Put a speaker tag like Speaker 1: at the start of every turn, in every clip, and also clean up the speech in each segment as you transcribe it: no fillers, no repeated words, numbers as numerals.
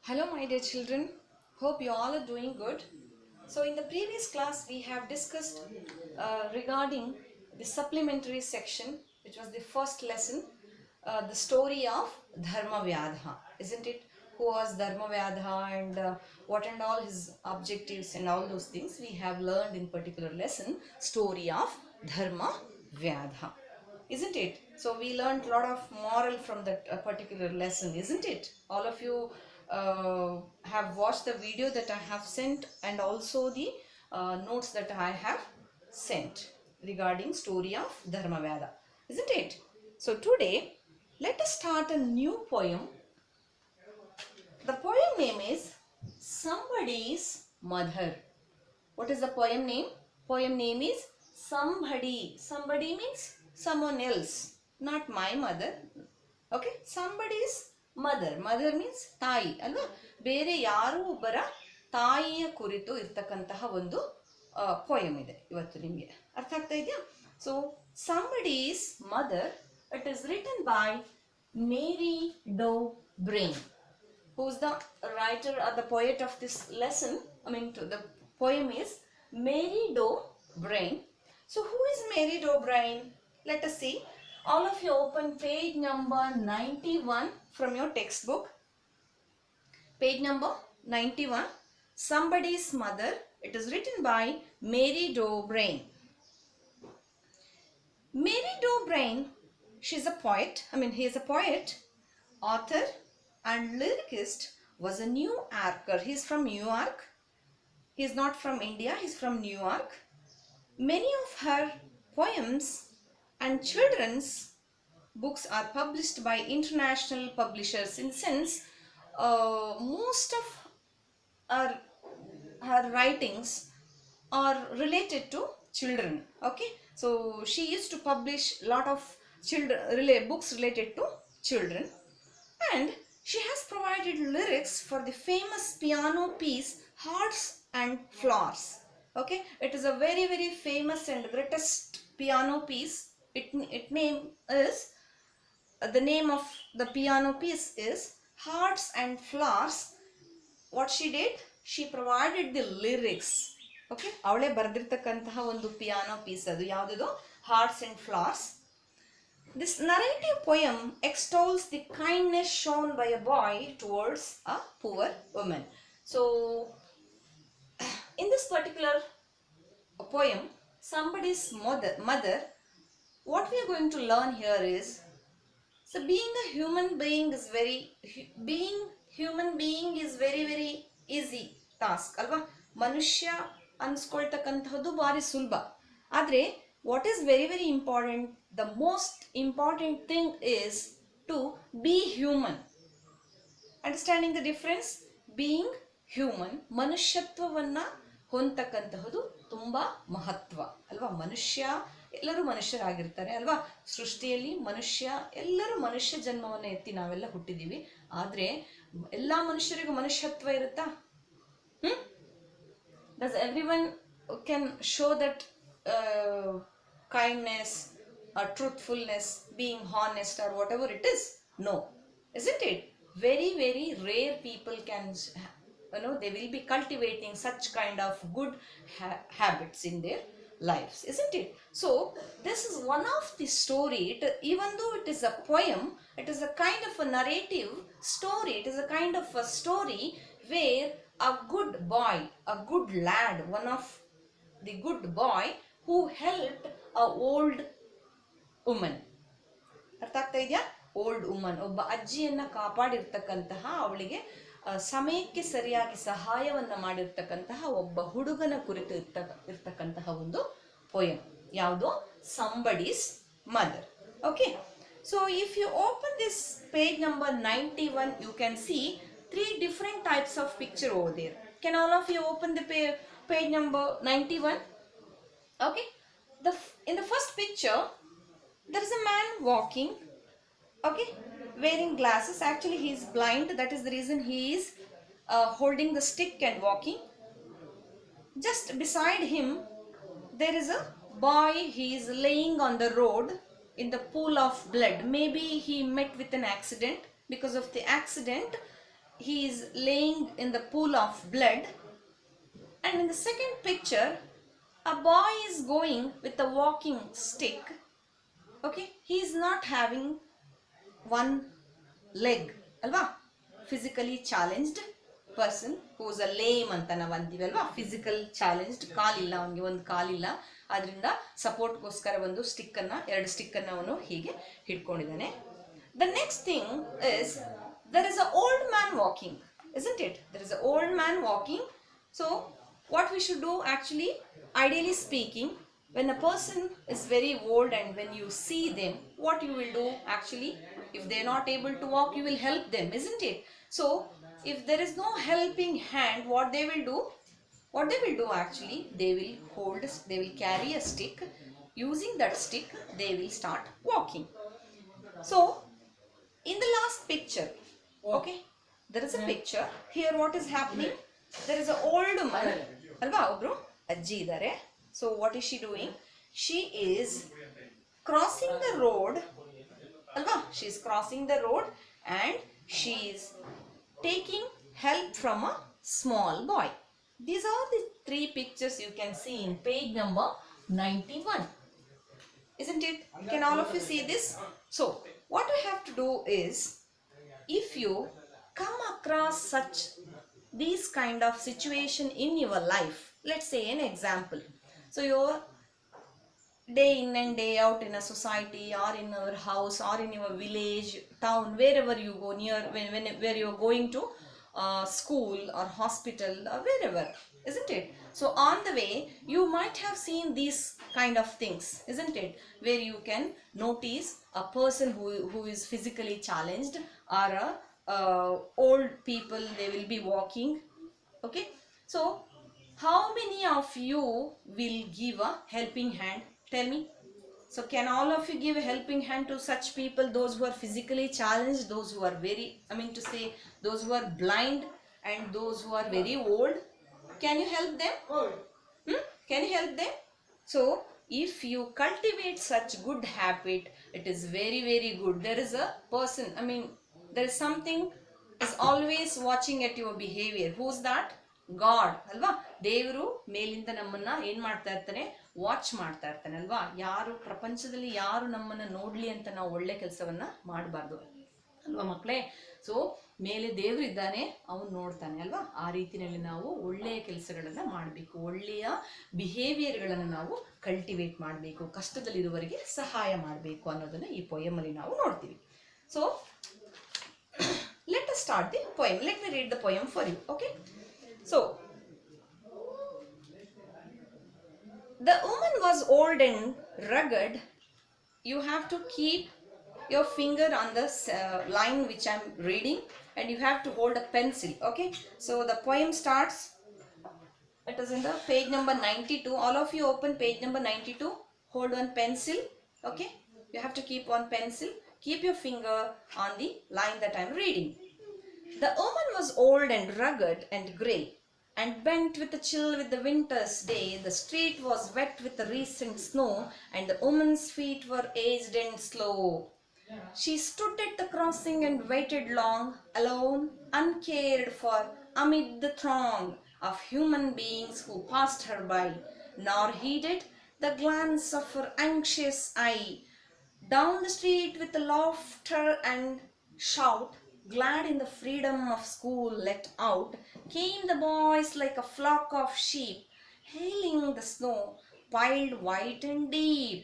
Speaker 1: Hello my dear children, hope you all are doing good. So in the previous class we have discussed regarding the supplementary section, which was the first lesson, the story of Dharmavyadha, isn't it? Who was Dharmavyadha and what and all his objectives and all those things we have learned in particular lesson, story of Dharmavyadha, isn't it? So we learned a lot of moral from that particular lesson, isn't it? All of you have watched the video that I have sent and also the notes that I have sent regarding story of Dharmavyadha, isn't it? So today let us start a new poem. The poem name is Somebody's Mother. What is the poem name? Poem name is Somebody. Somebody means someone else, not my mother. Okay, somebody's mother. Mother means ತಾಯಿ ಅಲ್ವಾ, ಬೇರೆ ಯಾರು ಒಬ್ಬರ ತಾಯಿಯ ಕುರಿತು ಇರ್ತಕ್ಕಂತಹ ಒಂದು poem ಇದೆ ಇವತ್ತು. ನಿಮಗೆ ಅರ್ಥ ಆಗ್ತಾ ಇದೆಯಾ? So somebody's mother, it is written by Mary Doe Brain. Who's the writer or the poet of this lesson? The poem is Mary Doe Brain. So who is Mary Doe Brain? Let us see. All of you open page number 91 from your textbook. Page number 91. Somebody's Mother. It is written by Mary Doe Brain. Mary Doe Brain, she's a poet. He is a poet, author and lyricist, was a New Yorker. He's from New York. He's not from India. He's from New York. Many of her poems and children's books are published by international publishers. In the sense, most of her writings are related to children. Okay, so she used to publish a lot of books related to children, and she has provided lyrics for the famous piano piece Hearts and Flowers. Okay, it is a very very famous and greatest piano piece. The name of the piano piece is Hearts and Flowers. What she did, she provided the lyrics. Okay, ಅವಳೇ ಬರೆದಿರ್ತಕ್ಕಂತಹ ಒಂದು piano piece ಅದು ಯಾವುದಿದು, Hearts and Flowers. This narrative poem extols the kindness shown by a boy towards a poor woman. So in this particular poem, Somebody's mother, what we are going to learn here is, so being a human being is very very easy task ಅಲ್ವಾ. ಮನುಷ್ಯ ಅನ್ಸ್ಕೊಳ್ತಕ್ಕಂಥದ್ದು ಭಾರಿ ಸುಲಭ. ಆದರೆ what is very very important, the most important thing is to be human. Understanding the difference? Being human, ಮನುಷ್ಯತ್ವವನ್ನ ಹೊಂದತಕ್ಕಂತಹದ್ದು ತುಂಬಾ ಮಹತ್ವ ಅಲ್ವಾ. ಎಲ್ಲರೂ ಮನುಷ್ಯರಾಗಿರ್ತಾರೆ ಅಲ್ವಾ. ಸೃಷ್ಟಿಯಲ್ಲಿ ಎಲ್ಲರೂ ಮನುಷ್ಯ ಜನ್ಮವನ್ನು ಎತ್ತಿ ನಾವೆಲ್ಲ ಹುಟ್ಟಿದೀವಿ. ಆದ್ರೆ ಎಲ್ಲಾ ಮನುಷ್ಯರಿಗೂ ಮನುಷ್ಯತ್ವ ಇರುತ್ತಾ? Does everyone can show that kindness or truthfulness, being honest or whatever it is? No, isn't it? Very very rare people can, they will be cultivating such kind of good habits in their lives, isn't it? So this is one of the story. Even though it is a poem, it is a kind of a narrative story. It is a kind of a story where a good boy, a good lad, one of the good boy who helped a old woman. ಅರ್ಥ ಆಗ್ತಾ ಇದೆಯಾ? Old woman, ಒಬ್ಬ ಅಜ್ಜಿಯನ್ನ ಕಾಪಾಡಿರ್ತಕ್ಕಂತಹ, ಅವಳಿಗೆ ಸಮಯಕ್ಕೆ ಸರಿಯಾಗಿ ಸಹಾಯವನ್ನ ಮಾಡಿರ್ತಕ್ಕಂತಹ ಒಬ್ಬ ಹುಡುಗನ ಕುರಿತು ಇರ್ತಕ್ಕಂತಹ ಒಂದು ಪೋಯಂ. ಯಾವುದು? Somebody's Mother. Okay, so if you open this page number 91, you can see 3 different types of picture over there. Can all of you open the page number 91? Okay, in the first picture there is a man walking, okay, wearing glasses. Actually he is blind, that is the reason he is holding the stick and walking. Just beside him there is a boy. He is laying on the road in the pool of blood. Maybe he met with an accident. Because of the accident he is laying in the pool of blood. And in the second picture, a boy is going with a walking stick. Okay, he is not having one leg, alva? Physically challenged person who is a lame anta ನಾವು ಅಂತೀವಿ ಅಲ್ವಾ, physical challenged, ಕಾಲಿಲ್ಲ ಅವನಿಗೆ, ಒಂದು ಕಾಲಿಲ್ಲ, ಅದರಿಂದ ಸಪೋರ್ಟ್ಗೋಸ್ಕರ ಒಂದು ಸ್ಟಿಕ್ಕನ್ನು, ಎರಡು ಸ್ಟಿಕ್ಕನ್ನು ಅವನು ಹೀಗೆ ಹಿಡ್ಕೊಂಡಿದ್ದಾನೆ. The next thing is, there is an old man walking, isn't it? There is an old man walking. So what we should do actually, ideally speaking, when a person is very old and when you see them, what you will do actually, if they are not able to walk, you will help them, isn't it? So if there is no helping hand, what they will do? What they will do actually, they will carry a stick. Using that stick, they will start walking. So in the last picture, okay, there is a picture here. What is happening? There is an old woman, alva, obru ajji idare. So what is she doing? She is crossing the road, alva, she is crossing the road and she is taking help from a small boy. These are the three pictures you can see in page number 91, isn't it? Can all of you see this? So what we have to do is, if you come across such these kind of situation in your life, let's say an example, so you're day in and day out in a society or in your house or in your village, town, wherever you go, near where you're going to school or hospital or wherever, isn't it? So on the way you might have seen these kind of things, isn't it, where you can notice a person who is physically challenged or old people, they will be walking. Okay, so how many of you will give a helping hand? Tell me. So can all of you give a helping hand to such people, those who are physically challenged, those who are very, I mean to say, those who are blind and those who are very old? Can you help them? Can you help them? So if you cultivate such good habit, it is very, very good. There is a person, I mean, there is something is always watching at your behavior. Who's that? God ಅಲ್ವಾ. ದೇವರು ಮೇಲಿಂದ ನಮ್ಮನ್ನ ಏನ್ ಮಾಡ್ತಾ ಇರ್ತಾನೆ, watch ಮಾಡ್ತಾ ಇರ್ತಾನೆ ಅಲ್ವಾ. ಯಾರು ಪ್ರಪಂಚದಲ್ಲಿ ಯಾರು ನಮ್ಮನ್ನ ನೋಡ್ಲಿ ಅಂತ ನಾವು ಒಳ್ಳೆ ಕೆಲಸವನ್ನ ಮಾಡಬಾರ್ದು ಅಲ್ವಾ ಮಕ್ಕಳೇ. ಸೊ ಮೇಲೆ ದೇವರು ಇದ್ದಾನೆ, ಅವನು ನೋಡ್ತಾನೆ ಅಲ್ವಾ. ಆ ರೀತಿಯಲ್ಲಿ ನಾವು ಒಳ್ಳೆಯ ಕೆಲಸಗಳನ್ನ ಮಾಡಬೇಕು, ಒಳ್ಳೆಯ ಬಿಹೇವಿಯರ್ಗಳನ್ನು ನಾವು ಕಲ್ಟಿವೇಟ್ ಮಾಡಬೇಕು, ಕಷ್ಟದಲ್ಲಿರುವವರಿಗೆ ಸಹಾಯ ಮಾಡಬೇಕು ಅನ್ನೋದನ್ನ ಈ ಪೊಯಮ್ ಅಲ್ಲಿ ನಾವು ನೋಡ್ತೀವಿ. So let us start the poem. Let me read the poem for you. Okay, so the woman was old and rugged. You have to keep your finger on the line which I am reading and you have to hold a pencil. Okay, so the poem starts, it is in the page number 92. All of you open page number 92, hold one pencil. Okay, you have to keep one pencil, keep your finger on the line that I am reading. The woman was old and rugged and grey and bent with the chill with the winter's day. The street was wet with the recent snow and the woman's feet were aged and slow. She stood at the crossing and waited long, alone, uncared for, amid the throng of human beings who passed her by, nor heeded the glance of her anxious eye. Down the street with the laughter and shout, glad in the freedom of school let out, came the boys like a flock of sheep, hailing the snow, piled white and deep.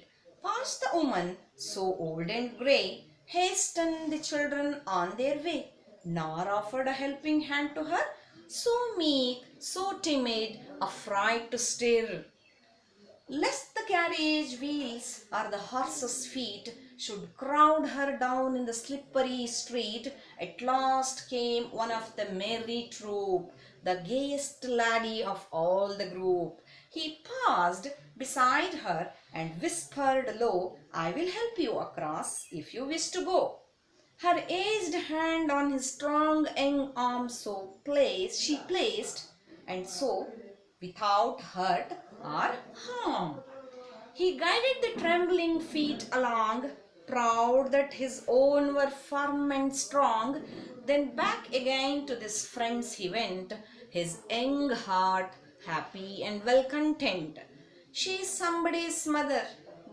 Speaker 1: Past the woman, so old and grey, hastened the children on their way, nor offered a helping hand to her, so meek, so timid, afraid to stir, lest the carriage wheels or the horse's feet should crowd her down in the slippery street. At last came one of the merry troop, the gayest laddie of all the group. He paused beside her and whispered low, I will help you across if you wish to go. Her aged hand on his strong young arm she placed, and so without hurt or harm he guided the trembling feet along, proud that his own were firm and strong. Then back again to his friends he went, his young heart happy and well content. She is somebody's mother,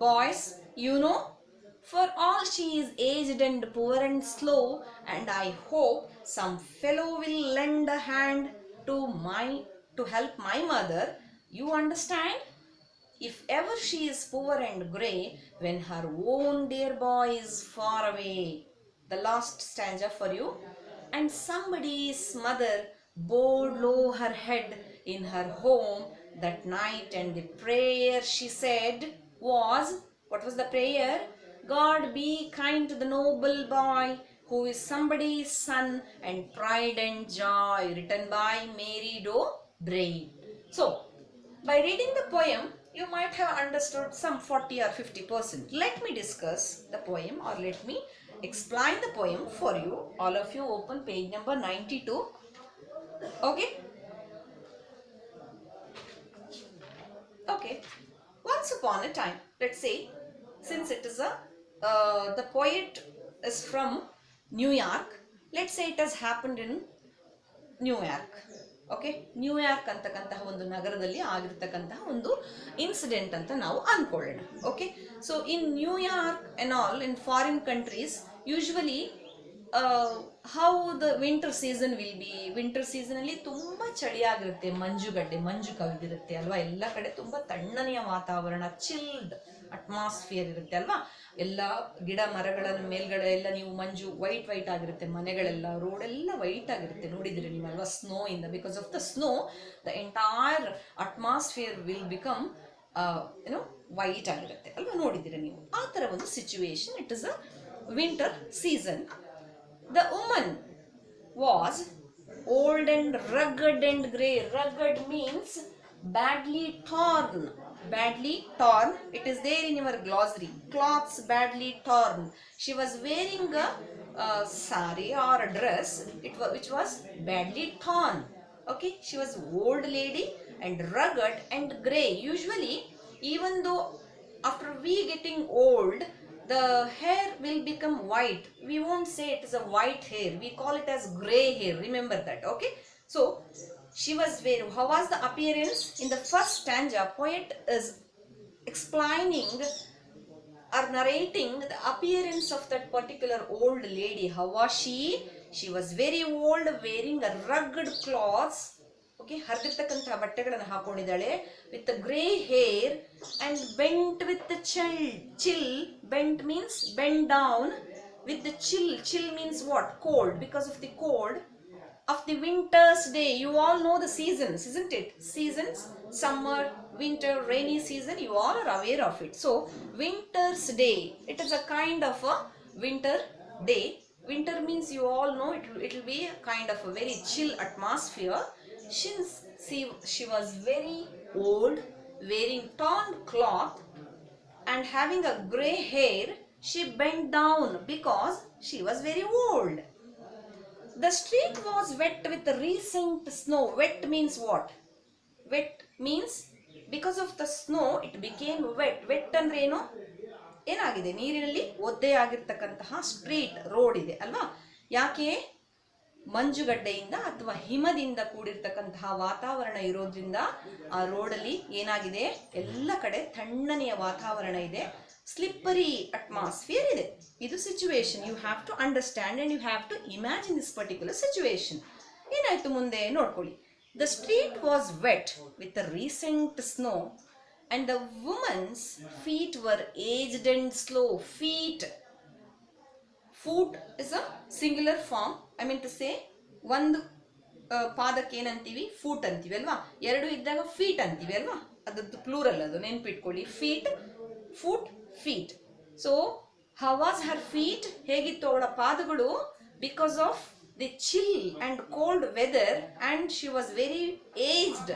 Speaker 1: boys, you know. For all she is aged and poor and slow, and I hope some fellow will lend a hand to help my mother. You understand? If ever she is poor and grey, when her own dear boy is far away. The last stanza for you. And somebody's mother bowed low her head in her home that night, and the prayer she said was, what was the prayer? God be kind to the noble boy who is somebody's son and pride and joy, written by Mary Doe Bray. So, by reading the poem, you might have understood some 40 or 50%. Let me discuss the poem, or let me explain the poem for you. All of you open page number 92. Okay? Okay. Once upon a time, let's say, since it is the poet is from New York, let's say it has happened in New York. Okay, New York ಅಂತಕ್ಕಂತಹ ಒಂದು ನಗರದಲ್ಲಿ ಆಗಿರ್ತಕ್ಕಂತಹ ಒಂದು incident ಅಂತ ನಾವು ಅಂದ್ಕೊಳ್ಳೋಣ. Okay, so in New York and all in foreign countries usually how the winter season will be, winter season ಅಲ್ಲಿ ತುಂಬಾ ಚಳಿಯಾಗಿರುತ್ತೆ, ಮಂಜು ಕವಿದಿರುತ್ತೆ ಅಲ್ವಾ, ಎಲ್ಲ ಕಡೆ ತುಂಬಾ ತಣ್ಣನೆಯ ವಾತಾವರಣ, ಚಿಲ್ಡ್ ಅಟ್ಮಾಸ್ಫಿಯರ್ ಇರುತ್ತೆ ಅಲ್ವಾ, ಎಲ್ಲ ಗಿಡ ಮರಗಳ ಮೇಲ್ಗಡೆ ಎಲ್ಲ ನೀವು ಮಂಜು ವೈಟ್ ಆಗಿರುತ್ತೆ, ಮನೆಗಳೆಲ್ಲ ರೋಡ್ ಎಲ್ಲ ವೈಟ್ ಆಗಿರುತ್ತೆ, ನೋಡಿದಿರಿ ನೀವು ಅಲ್ವಾ, ಸ್ನೋ ಇಂದ. Because of the snow the entire atmosphere will become ಏನೋ ವೈಟ್ ಆಗಿರುತ್ತೆ ಅಲ್ವಾ, ನೋಡಿದಿರಿ ನೀವು. ಆ ತರ ಒಂದು situation, it is a winter season. The woman was old and rugged and grey. Rugged means badly torn. Badly torn. It is there in your glossary. Cloths badly torn. She was wearing a sari or a dress which was badly torn. Okay, she was old lady and rugged and grey. Usually, even though after we getting old, the hair will become white. We won't say it is a white hair. We call it as grey hair. Remember that. Okay. So, she was very, how was the appearance? In the first stanza, poet is explaining or narrating the appearance of that particular old lady. How was she? She was very old, wearing a rugged cloths. Okay, ಹರಿದಿರ್ತಕ್ಕಂತಹ ಬಟ್ಟೆಗಳನ್ನು ಹಾಕೊಂಡಿದ್ದಾಳೆ, with the grey hair and bent with the chill. Bent means bend down with the chill. Chill means what? Cold. Because of the cold of the winter's day. You all know the seasons, isn't it? Seasons, summer, winter, rainy season, you all are aware of it. So, winter's day, it is a kind of a winter day. Winter means you all know it will be a kind of a very chill atmosphere. Since she was very old, wearing torn cloth and having a grey hair, she bent down because she was very old. The street was wet with the recent snow. Wet means what? Wet means because of the snow it became wet. Wet ಅಂದ್ರೆ ಏನು? ಏನಾಗಿದೆ? ನೀರಿನಲ್ಲಿ ಒದ್ದೆ ಆಗಿರ್ತಕ್ಕಂತಹ street road ಇದೆ ಅಲ್ವಾ? ಯಾಕೆ? ಮಂಜುಗಡ್ಡೆಯಿಂದ ಅಥವಾ ಹಿಮದಿಂದ ಕೂಡಿರ್ತಕ್ಕಂತಹ ವಾತಾವರಣ ಇರೋದ್ರಿಂದ ಆ ರೋಡಲ್ಲಿ ಏನಾಗಿದೆ, ಎಲ್ಲ ಕಡೆ ತಣ್ಣನೆಯ ವಾತಾವರಣ ಇದೆ, ಸ್ಲಿಪ್ಪರಿ ಅಟ್ಮಾಸ್ಫಿಯರ್ ಇದೆ. ಇದು situation. You have to understand and you have to imagine this particular situation. ಏನಾಯ್ತು ಮುಂದೆ ನೋಡ್ಕೊಳ್ಳಿ. The street was wet with a recent snow and the woman's feet were aged and slow. Foot is a singular form. I mean to say, ಒಂದು ಪಾದಕ್ಕೆ ಏನಂತೀವಿ? Foot ಅಂತೀವಿ ಅಲ್ವಾ. ಎರಡು ಇದ್ದಾಗ ಫೀಟ್ ಅಂತೀವಿ ಅಲ್ವಾ. ಅದದ್ದು ಪ್ಲೂರಲ್, ಅದು ನೆನ್ಪಿಟ್ಕೊಳ್ಳಿ. Feet, foot, feet. So how was her feet? ಹೇಗಿತ್ತು ಅವಳ ಪಾದಗಳು? Because of the chill and cold weather and she was very aged.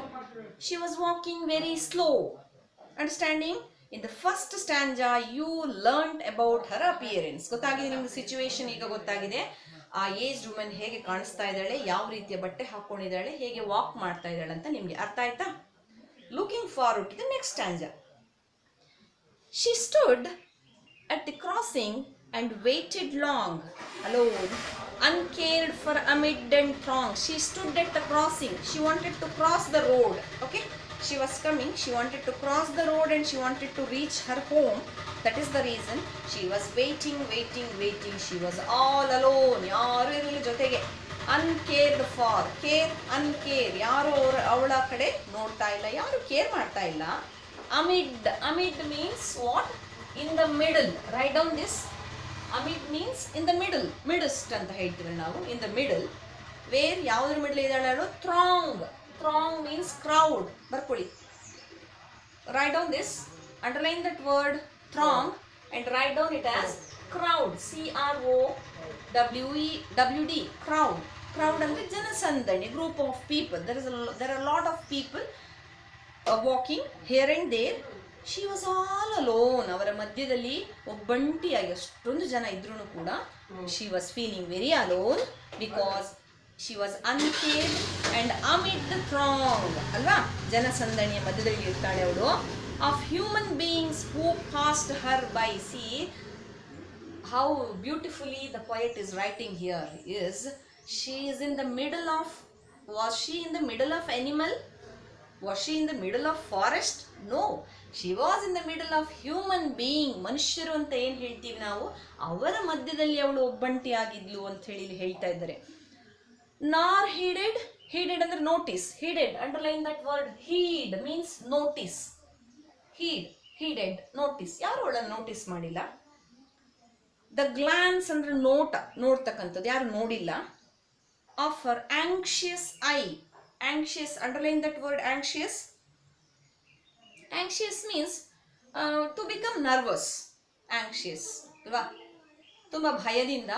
Speaker 1: She was walking very slow. Understanding? In the first stanza, you learned about her appearance. ಗೊತ್ತಾಗಿದೆ ನಿಮ್ಗೆ situation, ಈಗ ಗೊತ್ತಾಗಿದೆ. ಆ aged woman ಹೇಗೆ ಕಾಣಿಸ್ತಾ ಇದ್ದಾಳೆ, ಯಾವ ರೀತಿಯ ಬಟ್ಟೆ ಹಾಕೊಂಡಿದ್ದಾಳೆ, ಹೇಗೆ ವಾಕ್ ಮಾಡ್ತಾ ಇದ್ದಾಳೆ ಅಂತ ನಿಮ್ಗೆ ಅರ್ಥ ಆಯ್ತಾ? Looking forward to the next stanza. She stood at the crossing and waited long, alone, uncared for amid and throng. She stood at the crossing. She wanted to cross the road. Okay, she was coming. She wanted to cross the road and she wanted to reach her home. That is the reason she was waiting. She was all alone. ಯಾರು ಇರಲಿಲ್ಲ ಜೊತೆಗೆ. Uncared for, care, uncare. ಯಾರು ಅವಳ ಕಡೆ ನೋಡ್ತಾ ಇಲ್ಲ, ಯಾರು care ಮಾಡ್ತಾ ಇಲ್ಲ. Amid means what? In the middle. Write down this. Amid means in the middle, midst ಅಂತ ಹೇಳ್ತೀವಿ ನಾವು. In the middle, where ಯಾವುದ್ರ middle ಇದ್ದಾಳೆ ಅವಳು? Throng means crowd. ಬರ್ಕೊಳ್ಳಿ. Write down this. Underline that word throng and write down it as crowd. CROWD. Crowd ಅಂದ್ರೆ ಜನಸಂದಣಿ, group of people. There are a lot of people walking here and there. She was all alone. ಅವರ ಮಧ್ಯದಲ್ಲಿ ಒಬ್ಬಂಟಿಯಾಗಿ ಅಷ್ಟೊಂದು ಜನ ಇದ್ರೂ ಕೂಡ she was feeling very alone because she was uncared and amid the throng. ಅಲ್ವಾ, ಜನಸಂದಣಿಯ ಮಧ್ಯದಲ್ಲಿ ಇರ್ತಾಳೆ ಅವಳು. Of human beings who passed her by. See how beautifully the poet is writing here is she is in the middle of, was she in the middle of animal? Was she in the middle of forest? No, she was in the middle of human being. ಮನುಷ್ಯರು ಅಂತ ಏನು ಹೇಳ್ತೀವಿ ನಾವು, ಅವರ ಮಧ್ಯದಲ್ಲಿ ಅವಳು ಒಬ್ಬಂಟಿ ಆಗಿದ್ಲು ಅಂತ ಹೇಳಿ ಹೇಳ್ತಾ ಇದ್ದಾರೆ. Nor heeded ಅಂದ್ರೆ notice. heeded, underline that word. heed means notice. heeded notice. ಯಾರು ಅವಳನ್ನು ನೋಟಿಸ್ ಮಾಡಿಲ್ಲ. The glance ಅಂದ್ರೆ ನೋಡ್ತಕ್ಕಂಥದ್ದು, ಯಾರು ನೋಡಿಲ್ಲ. Of her anxious eye. Anxious, underline that word. Anxious means to become nervous. Anxious ಅಲ್ವಾ, ತುಂಬಾ ಭಯದಿಂದ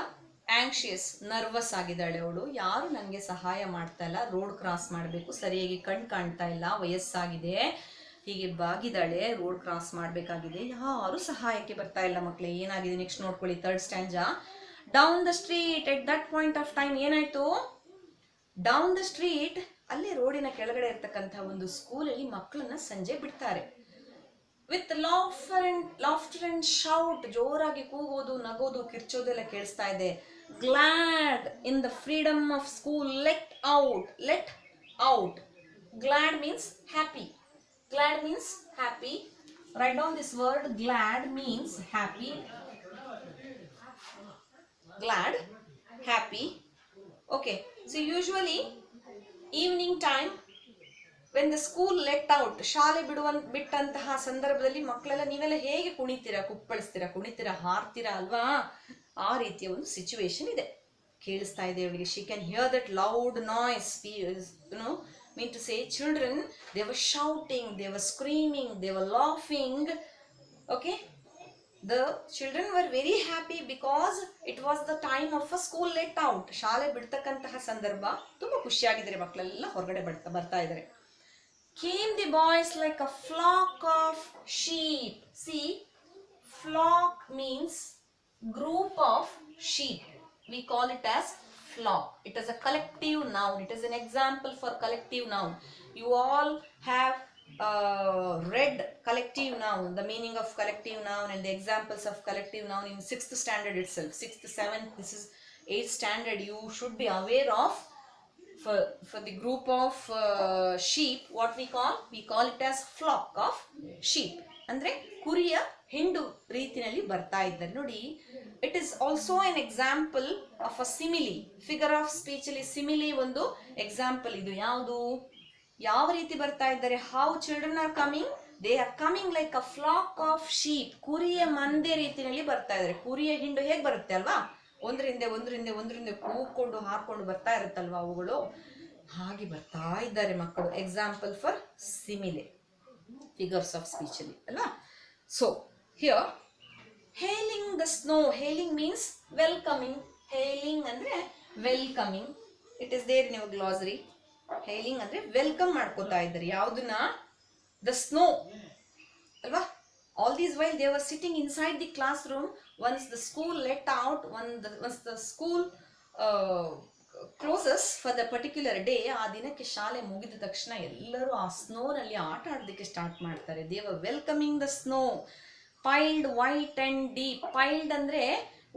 Speaker 1: ಆಂಕ್ಷಿಯಸ್, ನರ್ವಸ್ ಆಗಿದ್ದಾಳೆ ಅವಳು. ಯಾರು ನನಗೆ ಸಹಾಯ ಮಾಡ್ತಾ ಇಲ್ಲ, ರೋಡ್ ಕ್ರಾಸ್ ಮಾಡಬೇಕು, ಸರಿಯಾಗಿ ಕಾಣ್ತಾ ಇಲ್ಲ, ವಯಸ್ಸಾಗಿದೆ, ಹೀಗೆ ಬಾಗಿದ್ದಾಳೆ, ರೋಡ್ ಕ್ರಾಸ್ ಮಾಡಬೇಕಾಗಿದೆ, ಯಾರು ಸಹಾಯಕ್ಕೆ ಬರ್ತಾ ಇಲ್ಲ ಮಕ್ಕಳೇ. ಏನಾಗಿದೆ ನೆಕ್ಸ್ಟ್ ನೋಡ್ಕೊಳ್ಳಿ, third ಸ್ಟ್ಯಾಂಜಾ. Down the street at that point of time. ಏನಾಯ್ತು? ಡೌನ್ ದ ಸ್ಟ್ರೀಟ್, ಅಲ್ಲಿ ರೋಡಿನ ಕೆಳಗಡೆ ಇರ್ತಕ್ಕಂಥ ಒಂದು ಸ್ಕೂಲಲ್ಲಿ ಮಕ್ಕಳನ್ನ ಸಂಜೆ ಬಿಡ್ತಾರೆ. ವಿತ್ ಲಾಫ್ಟರ್ ಅಂಡ್ ಶೌಟ್, ಜೋರಾಗಿ ಕೂಗೋದು, ನಗೋದು, ಕಿರ್ಚೋದೆಲ್ಲ ಕೇಳಿಸ್ತಾ ಇದೆ. Glad in the freedom of school, let out. Glad means happy. Write down this word. Glad means happy. Glad, happy. Okay, so usually evening time when the school let out, ಶಾಲೆ ಬಿಟ್ಟಂತಹ ಸಂದರ್ಭದಲ್ಲಿ ಮಕ್ಕಳೆಲ್ಲ ನೀವೆಲ್ಲ ಹೇಗೆ ಕುಣಿತೀರಾ, ಕುಪ್ಪಳಿಸ್ತೀರಾ, ಕುಣಿತೀರಾ, ಹಾರ್ತೀರಾ ಅಲ್ವಾ? ಆ ರೀತಿಯ ಒಂದು ಸಿಚುವೇಶನ್ ಇದೆ. ಕೇಳಿಸ್ತಾ ಇದೆ ಅವಳಿಗೆ. she can hear that loud noise. Mean to say, children, they were shouting, they were screaming, they were laughing. Okay, the children were very happy because it was the time of a school let out. ಶಾಲೆ ಬಿಡ್ತಕ್ಕಂತಹ ಸಂದರ್ಭ, ತುಂಬಾ ಖುಷಿಯಾಗಿದ್ದಾರೆ ಮಕ್ಕಳೆಲ್ಲ, ಹೊರಗಡೆ ಬರ್ತಾ ಇದ್ದಾರೆ. Came the boys like a flock of sheep. See, flock means group of sheep. We call it as flock. It is a collective noun. It is an example for collective noun. You all have read collective noun, the meaning of collective noun and the examples of collective noun in 6th standard itself. 6th, 7th, this is 8th standard. You should be aware of for the group of sheep, what we call it as flock of sheep. ಅಂದ್ರೆ ಕುರಿಯ ಹಿಂಡು ರೀತಿಯಲ್ಲಿ ಬರ್ತಾ ಇದ್ದಾರೆ ನೋಡಿ. It is also an example of a simile. Figure of speech ಅಲ್ಲಿ simile ಒಂದು example. ಇದು ಯಾವುದು, ಯಾವ ರೀತಿ ಬರ್ತಾ ಇದ್ದಾರೆ? How children are coming, they are coming like a flock of sheep. ಕುರಿಯ ಮಂದೆ ರೀತಿಯಲ್ಲಿ ಬರ್ತಾ ಇದ್ದಾರೆ. ಕುರಿಯ ಹಿಂಡು ಹೇಗೆ ಬರುತ್ತೆ ಅಲ್ವಾ, ಒಂದ್ರಿಂದ ಕೂಕೊಂಡು ಹಾಕೊಂಡು ಬರ್ತಾ ಇರುತ್ತಲ್ವಾ ಅವುಗಳು, ಹಾಗೆ ಬರ್ತಾ ಇದ್ದಾರೆ ಮಕ್ಕಳು. Example for simile, figures of speech ಅಲ್ಲಿ ಅಲ್ವಾ. So here hailing the snow. Hailing means welcoming. Hailing ಅಂದ್ರೆ welcoming. It is there in your glossary. Hailing ಅಂದ್ರೆ ವೆಲ್ಕಮ್ ಮಾಡ್ಕೋತಾ ಇದ್ದಾರೆ. ಯಾವುದನ್ನ? ದ ಸ್ನೋ ಅಲ್ವಾ. All these while they were sitting inside the classroom. Once the school let out, once the school closes for the particular day, ಆ ದಿನಕ್ಕೆ ಶಾಲೆ ಮುಗಿದ ತಕ್ಷಣ ಎಲ್ಲರೂ ಆ ಸ್ನೋನಲ್ಲಿ ಆಟ ಆಡೋದಕ್ಕೆ ಸ್ಟಾರ್ಟ್ ಮಾಡ್ತಾರೆ. They were welcoming the snow. Piled, white and deep. Piled ಅಂದ್ರೆ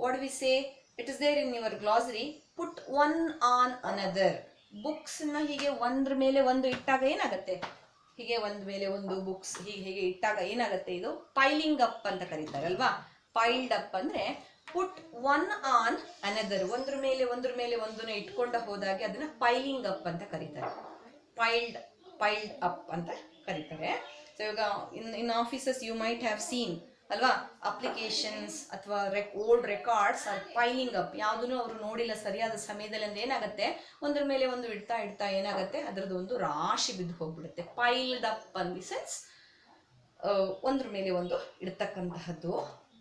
Speaker 1: what we say, it is there in your glossary. Put one on another. Books ನ ಹೀಗೆ ಒಂದ್ರ ಮೇಲೆ ಒಂದು ಇಟ್ಟಾಗ ಏನಾಗುತ್ತೆ, ಹೀಗೆ ಒಂದ್ ಮೇಲೆ ಒಂದು ಬುಕ್ಸ್ ಹೀಗೆ ಹೀಗೆ ಇಟ್ಟಾಗ ಏನಾಗುತ್ತೆ, ಇದು ಪೈಲಿಂಗ್ ಅಪ್ ಅಂತ ಕರೀತಾರೆ ಅಲ್ವಾ. ಪೈಲ್ಡ್ ಅಪ್ ಅಂದ್ರೆ ಪುಟ್ ಒನ್ ಆನ್ ಅನದರ್, ಒಂದ್ರ ಮೇಲೆ ಒಂದನ್ನ ಇಟ್ಕೊಂಡ ಹೋದಾಗೆ ಅದನ್ನ ಪೈಲಿಂಗ್ ಅಪ್ ಅಂತ ಕರೀತಾರೆ. ಪೈಲ್ಡ್ ಅಪ್ ಅಂತ ಕರೀತಾರೆ. ಸೊ ಇವಾಗ in offices you might have seen ಅಲ್ವಾ, ಅಪ್ಲಿಕೇಶನ್ಸ್ ಅಥವಾ old records are piling up. ಯಾವುದನ್ನು ಅವರು ನೋಡಿಲ್ಲ ಸರಿಯಾದ ಸಮಯದಲ್ಲಿ ಅಂದ್ರೆ ಏನಾಗುತ್ತೆ, ಒಂದ್ರ ಮೇಲೆ ಒಂದು ಇಡ್ತಾ ಏನಾಗುತ್ತೆ, ಅದರದ್ದು ಒಂದು ರಾಶಿ ಬಿದ್ದು ಹೋಗ್ಬಿಡುತ್ತೆ. Piled up and the sense ಒಂದ್ರ ಮೇಲೆ ಒಂದು ಇಡ್ತಕ್ಕಂತಹದ್ದು.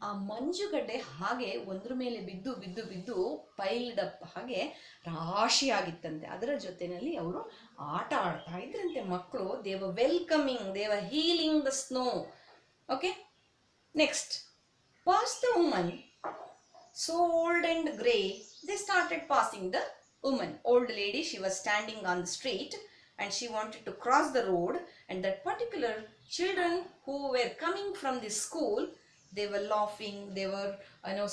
Speaker 1: ಆ ಮಂಜುಗಡ್ಡೆ ಹಾಗೆ ಒಂದ್ರ ಮೇಲೆ ಬಿದ್ದು ಪೈಲ್ಡ್ ಅಪ್ ಹಾಗೆ ರಾಶಿ ಆಗಿತ್ತಂತೆ. ಅದರ ಜೊತೆಯಲ್ಲಿ ಅವರು ಆಟ ಆಡ್ತಾ ಇದ್ರಂತೆ ಮಕ್ಕಳು. They were welcoming, they were healing the snow. Okay, next, pass the woman so old and grey. They started passing the woman. Old lady, she was standing on the street and she wanted to cross the road, and that particular children who were coming from the school, they were laughing, they were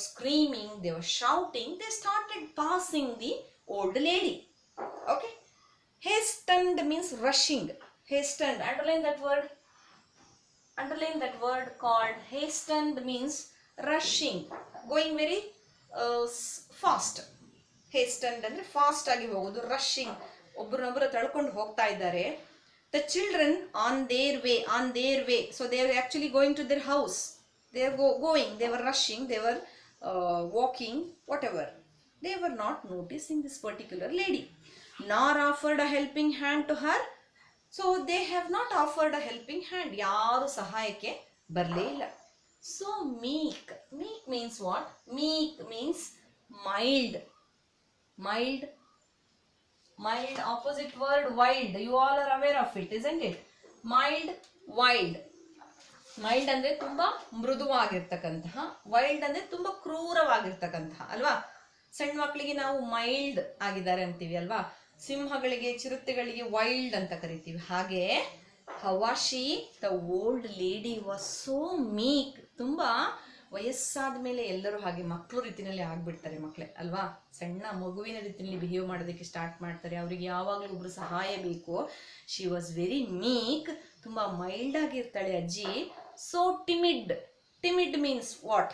Speaker 1: screaming, they were shouting. They started passing the old lady. Okay, hastened means rushing. Hastened, underline that word called hastened means rushing, going very fast. hastened ಅಂದ್ರೆ fast ಆಗಿ ಹೋಗೋದು, rushing, ಒಬ್ಬರನ್ನೊಬ್ಬರು ತಳ್ಕೊಂಡು ಹೋಗ್ತಾ ಇದ್ದಾರೆ. The children on their way, so they were actually going to their house. They are going, they were rushing, they were walking, whatever. They were not noticing this particular lady, nor offered a helping hand to her. So they have not offered a helping hand. ಯಾರು ಸಹಾಯಕ್ಕೆ ಬರಲೇ ಇಲ್ಲ. So meek means what? Meek means mild. Opposite word wild. You all are aware of it, isn't it? Mild, wild. Mild ಅಂದ್ರೆ ತುಂಬಾ ಮೃದುವಾಗಿರ್ತಕ್ಕಂತಹ, wild ಅಂದ್ರೆ ತುಂಬಾ ಕ್ರೂರವಾಗಿರ್ತಕ್ಕಂತಹ ಅಲ್ವಾ. ಸಣ್ಣ ಮಕ್ಕಳಿಗೆ ನಾವು ಮೈಲ್ಡ್ ಆಗಿದ್ದಾರೆ ಅಂತೀವಿ ಅಲ್ವಾ, ಸಿಂಹಗಳಿಗೆ ಚಿರತೆಗಳಿಗೆ ವೈಲ್ಡ್ ಅಂತ ಕರಿತೀವಿ. ಹಾಗೆ ಹವಾಶಿ the old lady was so meek. ತುಂಬಾ ವಯಸ್ಸಾದ ಮೇಲೆ ಎಲ್ಲರೂ ಹಾಗೆ ಮಕ್ಕಳು ರೀತಿಯಲ್ಲಿ ಆಗ್ಬಿಡ್ತಾರೆ ಮಕ್ಕಳೇ ಅಲ್ವಾ. ಸಣ್ಣ ಮಗುವಿನ ರೀತಿಯಲ್ಲಿ ಬಿಹೇವ್ ಮಾಡೋದಕ್ಕೆ ಸ್ಟಾರ್ಟ್ ಮಾಡ್ತಾರೆ. ಅವರಿಗೆ ಯಾವಾಗಲೂ ಒಬ್ರು ಸಹಾಯ ಬೇಕು. ಶಿ ವಾಸ್ ವೆರಿ ಮೀಕ್, ತುಂಬಾ ಮೈಲ್ಡ್ ಆಗಿರ್ತಾಳೆ ಅಜ್ಜಿ. So timid means what?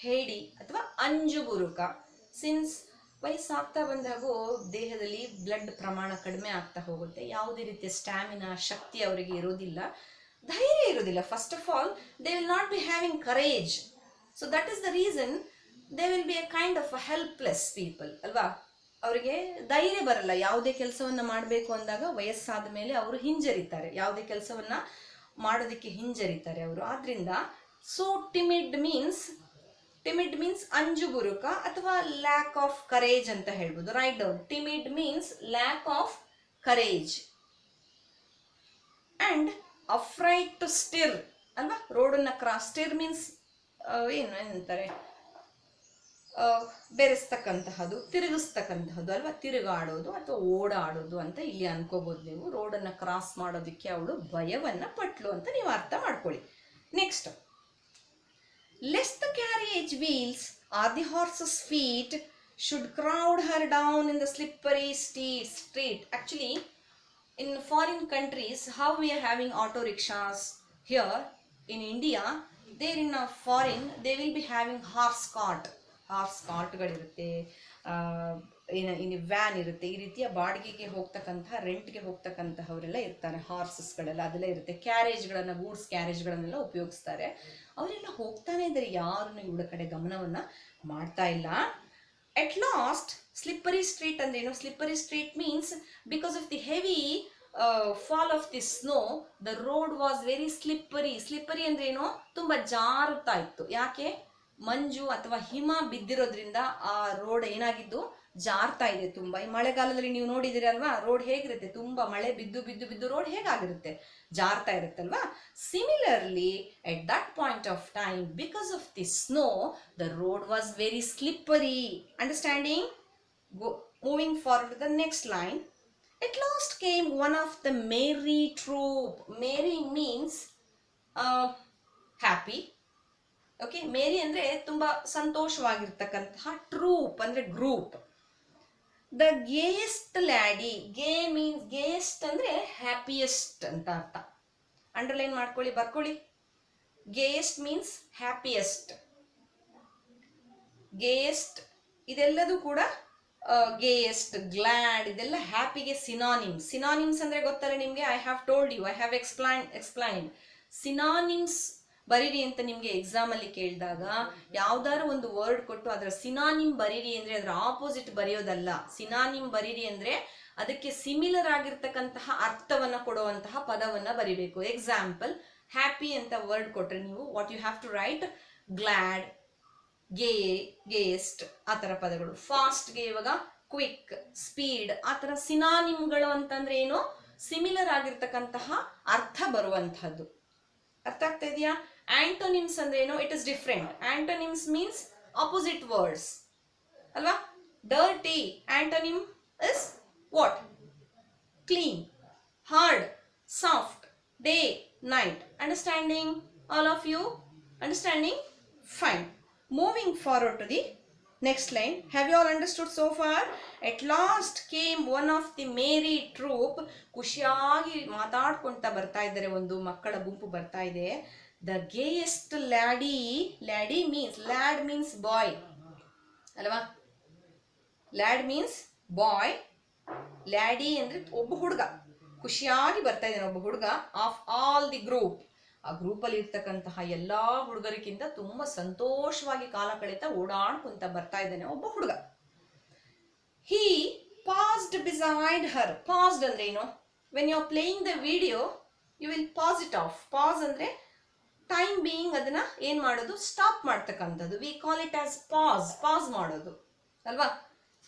Speaker 1: ಹೇಡಿ ಅಥವಾ ಅಂಜುಬುರುಕ. ಸಿನ್ಸ್ ವಯಸ್ಸಾಗ್ತಾ ಬಂದಾಗೂ ದೇಹದಲ್ಲಿ ಬ್ಲಡ್ ಪ್ರಮಾಣ ಕಡಿಮೆ ಆಗ್ತಾ ಹೋಗುತ್ತೆ. ಯಾವುದೇ ರೀತಿಯ ಸ್ಟ್ಯಾಮಿನಾ, ಶಕ್ತಿ ಅವರಿಗೆ ಇರೋದಿಲ್ಲ, ಧೈರ್ಯ ಇರೋದಿಲ್ಲ. First of all they will not be having courage. So that is the reason they will be A kind of a helpless people ಅಲ್ವಾ. ಅವರಿಗೆ ಧೈರ್ಯ ಬರಲ್ಲ. ಯಾವುದೇ ಕೆಲಸವನ್ನ ಮಾಡಬೇಕು ಅಂದಾಗ ವಯಸ್ಸಾದ ಮೇಲೆ ಅವರು ಹಿಂಜರಿತಾರೆ, ಯಾವುದೇ ಕೆಲಸವನ್ನ ಮಾಡೋದಕ್ಕೆ ಹಿಂಜರಿತಾರೆ ಅವರು. ಆದ್ರಿಂದ ಸೋ ಟಿಮಿಡ್ ಮೀನ್ಸ್ ಅಂಜುಬುರುಕ ಅಥವಾ ಲ್ಯಾಕ್ ಆಫ್ ಕರೇಜ್ ಅಂತ ಹೇಳ್ಬೋದು. Right down, timid means lack of courage. And afraid to stir ಅಲ್ವಾ, ರೋಡನ್ನ ಕ್ರಾಸ್. ಸ್ಟಿರ್ ಮೀನ್ಸ್ ಏನಂತಾರೆ, ಬೆರೆಸ್ತಕ್ಕಂತಹದ್ದು, ತಿರುಗಿಸ್ತಕ್ಕಂತಹದ್ದು ಅಲ್ವಾ, ತಿರುಗಾಡೋದು ಅಥವಾ ಓಡಾಡೋದು ಅಂತ ಇಲ್ಲಿ ಅನ್ಕೋಬಹುದು ನೀವು. ರೋಡನ್ನ ಕ್ರಾಸ್ ಮಾಡೋದಕ್ಕೆ ಅವಳು ಭಯವನ್ನ ಪಟ್ಲು ಅಂತ ನೀವು ಅರ್ಥ ಮಾಡ್ಕೊಳ್ಳಿ. Next, lest the carriage wheels or the horse's feet should crowd her down in the slippery street. Actually, in foreign countries, how we are having auto rickshaws here in India, there in a foreign they will be having horse ಕಾರ್ಟ್ಗಳಿರುತ್ತೆ, ಇನ್ನು van ಇರುತ್ತೆ. ಈ ರೀತಿಯ ಬಾಡಿಗೆಗೆ ಹೋಗ್ತಕ್ಕಂತಹ, ರೆಂಟ್ಗೆ ಹೋಗ್ತಕ್ಕಂತಹವರೆಲ್ಲ ಇರ್ತಾರೆ. ಹಾರ್ಸಸ್ಗಳೆಲ್ಲ ಅದೆಲ್ಲ ಇರುತ್ತೆ. ಕ್ಯಾರೇಜ್ಗಳನ್ನು, goods ಕ್ಯಾರೇಜ್ಗಳನ್ನೆಲ್ಲ ಉಪಯೋಗಿಸ್ತಾರೆ. ಅವರೆಲ್ಲ ಹೋಗ್ತಾನೆ ಇದ್ದಾರೆ, ಯಾರನ್ನು ಇವಳ ಕಡೆ ಗಮನವನ್ನ ಮಾಡ್ತಾ ಇಲ್ಲ. ಅಟ್ ಲಾಸ್ಟ್ ಸ್ಲಿಪ್ಪರಿ ಸ್ಟ್ರೀಟ್ ಅಂದ್ರೆ ಏನು? Slippery street means because of the heavy fall of the snow the road was very slippery. Slippery ಅಂದ್ರೆ ಏನು? ತುಂಬಾ ಜಾರುತ್ತಾ ಇತ್ತು. ಯಾಕೆ? ಮಂಜು ಅಥವಾ ಹಿಮ ಬಿದ್ದಿರೋದ್ರಿಂದ ಆ ರೋಡ್ ಏನಾಗಿದ್ದು, ಜಾರ್ತಾ ಇದೆ ತುಂಬಾ. ಈ ಮಳೆಗಾಲದಲ್ಲಿ ನೀವು ನೋಡಿದಿರಿ ಅಲ್ವಾ, ರೋಡ್ ಹೇಗಿರುತ್ತೆ, ತುಂಬಾ ಮಳೆ ಬಿದ್ದು ರೋಡ್ ಹೇಗಾಗಿರುತ್ತೆ, ಜಾರ್ತಾ ಇರುತ್ತಲ್ವಾ. Similarly at that point of time, because of the snow the road was very slippery. Understanding? Moving forward the next line. At last came one of the merry troop. Merry means happy. Okay, merry ಅಂದ್ರೆ ತುಂಬಾ ಸಂತೋಷವಾಗಿರ್ತಕ್ಕಂತಹ, troop ಅಂದ್ರೆ group. The gayest laddie, gay means ಗೇಯೆಸ್ಟ್ ಅಂದ್ರೆ happiest ಅಂತ ಅರ್ಥ. Underline ಮಾಡ್ಕೊಳ್ಳಿ, ಬರ್ಕೊಳ್ಳಿ. ಗೇಯೆಸ್ಟ್ means happiest. ಗೇಯೆಸ್ಟ್ ಇದೆಲ್ಲದೂ ಕೂಡ ಗೇಯೆಸ್ಟ್, ಗ್ಲಾಡ್ ಇದೆಲ್ಲ ಹ್ಯಾಪಿಗೆ ಸಿನಾನಿಮ್ಸ್. ಸಿನಾನಿಮ್ಸ್ ಅಂದ್ರೆ ಗೊತ್ತಲ್ಲ ನಿಮಗೆ, I have told you, I have explained. Synonyms ಬರೀರಿ ಅಂತ ನಿಮಗೆ ಎಕ್ಸಾಮ್ ಅಲ್ಲಿ ಕೇಳಿದಾಗ ಯಾವ್ದಾದ್ರು ಒಂದು ವರ್ಡ್ ಕೊಟ್ಟು ಅದರ ಸಿನಾನಿಮ್ ಬರೀರಿ ಅಂದ್ರೆ ಅದರ ಆಪೋಸಿಟ್ ಬರೆಯೋದಲ್ಲ. ಸಿನಾನಿಮ್ ಬರೀರಿ ಅಂದ್ರೆ ಅದಕ್ಕೆ ಸಿಮಿಲರ್ ಆಗಿರ್ತಕ್ಕಂತಹ ಅರ್ಥವನ್ನ ಕೊಡುವಂತಹ ಪದವನ್ನ ಬರಿಬೇಕು. ಎಕ್ಸಾಂಪಲ್, ಹ್ಯಾಪಿ ಅಂತ ವರ್ಡ್ ಕೊಟ್ರೆ ನೀವು what you have to write, glad, gay, gayest, ಆ ತರ ಪದಗಳು. ಫಾಸ್ಟ್ಗೆ ಇವಾಗ ಕ್ವಿಕ್, ಸ್ಪೀಡ್, ಆ ತರ ಸಿನಾನಿಮ್ಗಳು ಅಂತಂದ್ರೆ ಏನು, ಸಿಮಿಲರ್ ಆಗಿರ್ತಕ್ಕಂತಹ ಅರ್ಥ ಬರುವಂತಹದ್ದು. ಅರ್ಥ ಆಗ್ತಾ ಇದೆಯಾ? ಆಂಟೋನಿಮ್ಸ್ ಅಂದ್ರೆ ಏನು, it is different. Antonyms means opposite words ಅಲ್ವಾ. Dirty antonym is what, clean. Hard, soft. Day, night. Understanding, all of you? Understanding? Fine. Moving forward to the next line. Have you all understood so far? At last came one of the merry troop. ಖುಷಿಯಾಗಿ ಮಾತಾಡ್ಕೊಂತ ಬರ್ತಾ ಇದ್ದಾರೆ, ಒಂದು ಮಕ್ಕಳ ಗುಂಪು ಬರ್ತಾ ಇದೆ. The gayest laddie, laddie means, lad means boy ಅಲ್ವಾ. lad means boy, laddie ಅಂದ್ರೆ ಒಬ್ಬ ಹುಡುಗ, ಖುಷಿಯಾಗಿ ಬರ್ತಾ ಇದ್ದಾನೆ ಒಬ್ಬ ಹುಡುಗ. ಆಫ್ ಆಲ್ ದಿ ಗ್ರೂಪ್, ಆ ಗ್ರೂಪ್ ಅಲ್ಲಿ ಇರ್ತಕ್ಕಂತಹ ಎಲ್ಲಾ ಹುಡುಗರಿಗಿಂತ ತುಂಬಾ ಸಂತೋಷವಾಗಿ ಕಾಲ ಕಳೀತಾ ಓಡಾಡ್ಕೊಂತ ಬರ್ತಾ ಇದ್ದಾನೆ ಒಬ್ಬ ಹುಡುಗ. He passed beside her. Passed ಅಂದ್ರೆ ಏನು, when you are playing the video you will pause it off. Pause ಅಂದ್ರೆ ಟೈಮ್ ಬೀಯಿಂಗ್ ಅದನ್ನ ಏನ್ ಮಾಡೋದು, ಸ್ಟಾಪ್ ಮಾಡ್ತಕ್ಕಂಥದ್ದು. We call it as pause, pause ಮಾಡೋದು ಅಲ್ವಾ.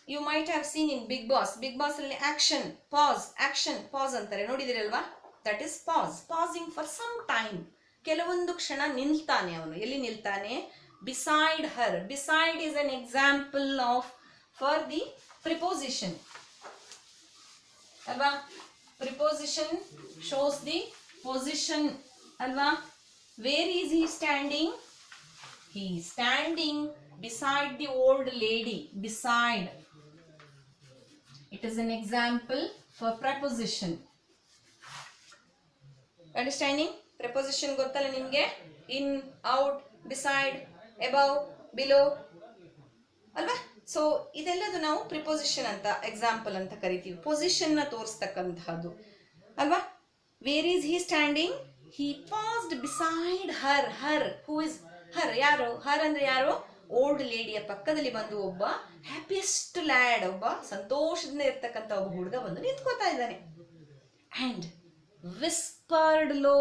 Speaker 1: You might have seen in Bigg Boss. Bigg Boss ಅಲ್ಲಿ ಆಕ್ಷನ್, ಪಾಸ್, ಆಕ್ಷನ್, ಪಾಸ್ ಅಂತಾರೆ, ನೋಡಿದಿರಲ್ವಾ. That is pause. Passing for some time, ಕೆಲವೊಂದು ಕ್ಷಣ ನಿಲ್ತಾನೆ ಅವನು. ಎಲ್ಲಿ ನಿಲ್ತಾನೆ, beside Har. Beside is an example of for the preposition ಅಲ್ವಾ. ಪ್ರಿಪೋಸಿಷನ್ ಶೋಸ್ ದಿ ಪೊಸಿಷನ್ ಅಲ್ವಾ. Where is he standing, he is standing beside the old lady. Beside, it is an example for preposition. Understanding? Preposition ಗೊತ್ತಲ್ಲ ನಿಮಗೆ, in, out, beside, above, below ಅಲ್ವಾ. So ಇದೆಲ್ಲದು ನಾವು preposition ಅಂತ, example ಅಂತ ಕರಿತೀವಿ. Position ನ ತೋರಿಸ್ತಕ್ಕಂತಹದ್ದು ಅಲ್ವಾ. Where is he standing, he paused beside her. her, who is her, ಯಾರು, ಹರ್ ಅಂದ್ರೆ ಯಾರು, ಓಲ್ಡ್ ಲೇಡಿಯ ಪಕ್ಕದಲ್ಲಿ ಬಂದು ಒಬ್ಬ ಹ್ಯಾಪಿಯೆಸ್ಟ್ ಲ್ಯಾಡ್, ಒಬ್ಬ ಸಂತೋಷದಿಂದ ಇರ್ತಕ್ಕಂಥ ಒಬ್ಬ ಹುಡುಗ ಬಂದು ನಿಂತ್ಕೋತಾ ಇದ್ದಾನೆ. And ವಿಸ್ಪರ್ಡ್ low.